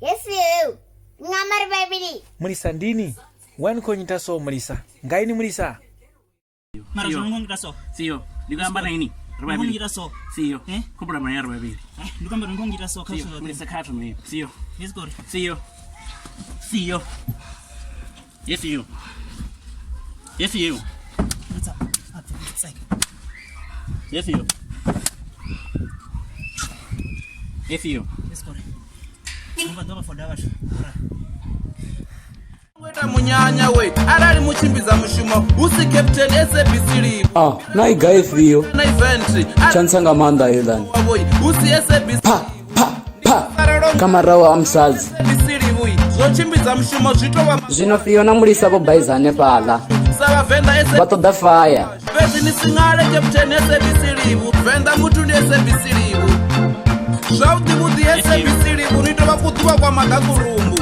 Yes, you. Ngamar baby. Mulisa ndini? Wani konyita so Mulisa. Ngaini Mulisa? Mara zungu ngiraso. Siyo. Ligamba na ini. Rungu ngiraso. Siyo. Kubra mayar baby. Ligamba rungu ngiraso kaso. Mulisa katu me. Siyo. Yes good. Siyo. Siyo. Yes you. Yes you. What's up? It's like. Yes you. Yes you. Yes good. Ngomba doba for dawash. Weta munyanya we arari muchimbiza mushumo usi captain SABC live na igaye vio na event chansanga manda elan usi SABC pa kama rawa amsazi SABC live zochimbiza mushumo zvitova zvino vio na Mulisa bo baizane pala sava venda SABC bato da fire bezi nisingale captain SABC live venda mutu ndi SABC live zvauti kuti SABC live nitova kutuwa kwa makakurumbu